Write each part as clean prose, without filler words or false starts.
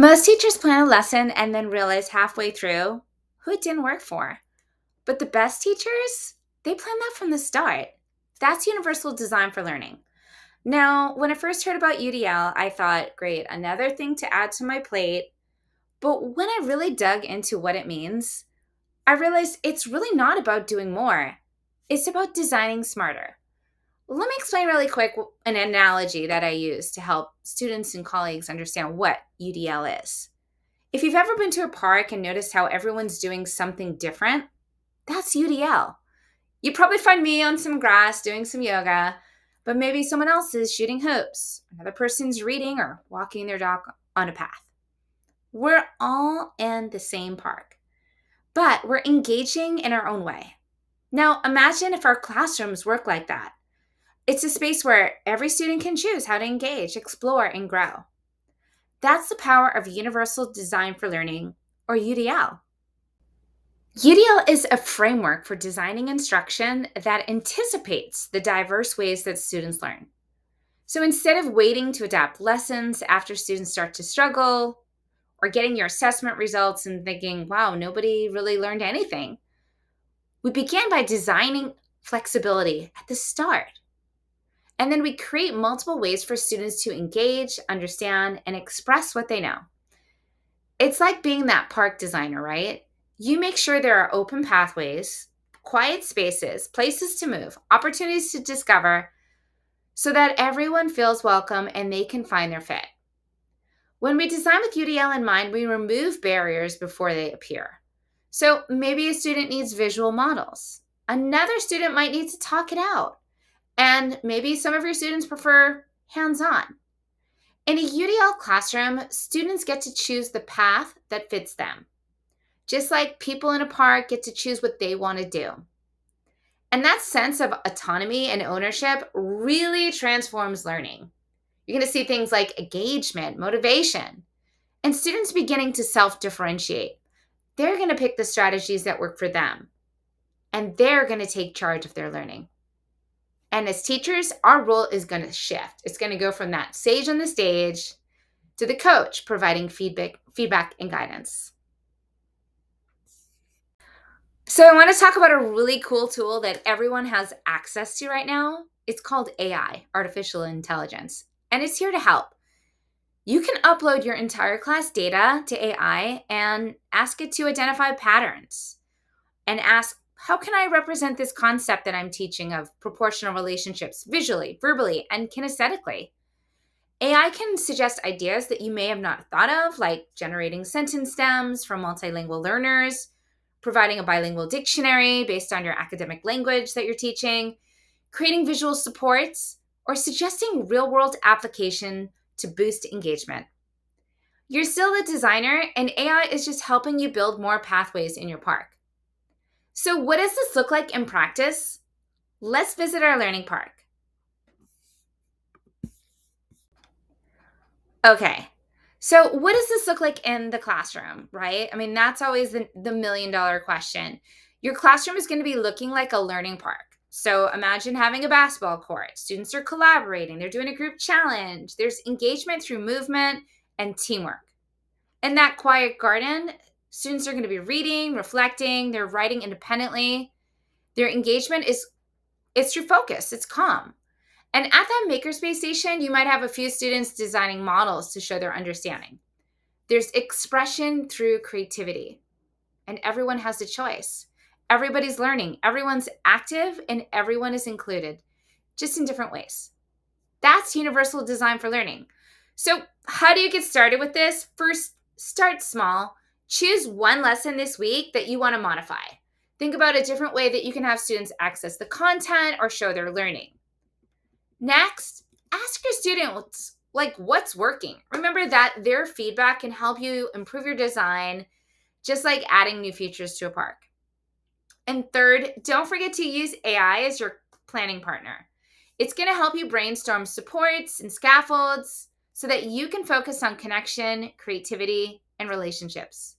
Most teachers plan a lesson and then realize halfway through who it didn't work for. But the best teachers, they plan that from the start. That's universal design for learning. Now, when I first heard about UDL, I thought, great, another thing to add to my plate. But when I really dug into what it means, I realized it's really not about doing more. It's about designing smarter. Let me explain really quick an analogy that I use to help students and colleagues understand what UDL is. If you've ever been to a park and noticed how everyone's doing something different, that's UDL. You probably find me on some grass doing some yoga, but maybe someone else is shooting hoops. Another person's reading or walking their dog on a path. We're all in the same park, but we're engaging in our own way. Now, imagine if our classrooms work like that. It's a space where every student can choose how to engage, explore, and grow. That's the power of Universal Design for Learning, or UDL. UDL is a framework for designing instruction that anticipates the diverse ways that students learn. So instead of waiting to adapt lessons after students start to struggle, or getting your assessment results and thinking, wow, nobody really learned anything, we begin by designing flexibility at the start. And then we create multiple ways for students to engage, understand, and express what they know. It's like being that park designer, right? You make sure there are open pathways, quiet spaces, places to move, opportunities to discover, so that everyone feels welcome and they can find their fit. When we design with UDL in mind, we remove barriers before they appear. So maybe a student needs visual models. Another student might need to talk it out. And maybe some of your students prefer hands-on. In a UDL classroom, students get to choose the path that fits them, just like people in a park get to choose what they want to do. And that sense of autonomy and ownership really transforms learning. You're going to see things like engagement, motivation, and students beginning to self-differentiate. They're going to pick the strategies that work for them, and they're going to take charge of their learning. And as teachers, our role is going to shift. It's going to go from that sage on the stage to the coach providing feedback and guidance. So I want to talk about a really cool tool that everyone has access to right now. It's called AI, artificial intelligence, and it's here to help. You can upload your entire class data to AI and ask it to identify patterns and ask, how can I represent this concept that I'm teaching of proportional relationships visually, verbally, and kinesthetically? AI can suggest ideas that you may have not thought of, like generating sentence stems for multilingual learners, providing a bilingual dictionary based on your academic language that you're teaching, creating visual supports, or suggesting real-world application to boost engagement. You're still the designer, and AI is just helping you build more pathways in your park. So what does this look like in practice? Let's visit our learning park. Okay, so what does this look like in the classroom, right? I mean, that's always the million-dollar question. Your classroom is going to be looking like a learning park. So imagine having a basketball court. Students are collaborating. They're doing a group challenge. There's engagement through movement and teamwork. In that quiet garden, students are going to be reading, reflecting, they're writing independently. Their engagement it's through focus, it's calm. And at that makerspace station, you might have a few students designing models to show their understanding. There's expression through creativity, and everyone has a choice. Everybody's learning, everyone's active, and everyone is included, just in different ways. That's universal design for learning. So how do you get started with this? First, start small. Choose one lesson this week that you want to modify. Think about a different way that you can have students access the content or show their learning. Next, ask your students what's working. Remember that their feedback can help you improve your design, just like adding new features to a park. And third, don't forget to use AI as your planning partner. It's going to help you brainstorm supports and scaffolds so that you can focus on connection, creativity, and relationships.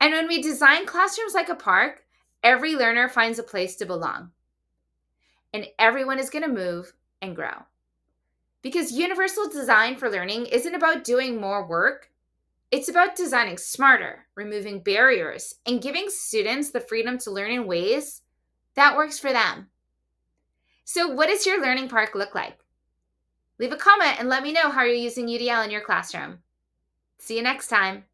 And when we design classrooms like a park, every learner finds a place to belong. And everyone is going to move and grow. Because universal design for learning isn't about doing more work. It's about designing smarter, removing barriers, and giving students the freedom to learn in ways that works for them. So, what does your learning park look like? Leave a comment and let me know how you're using UDL in your classroom. See you next time.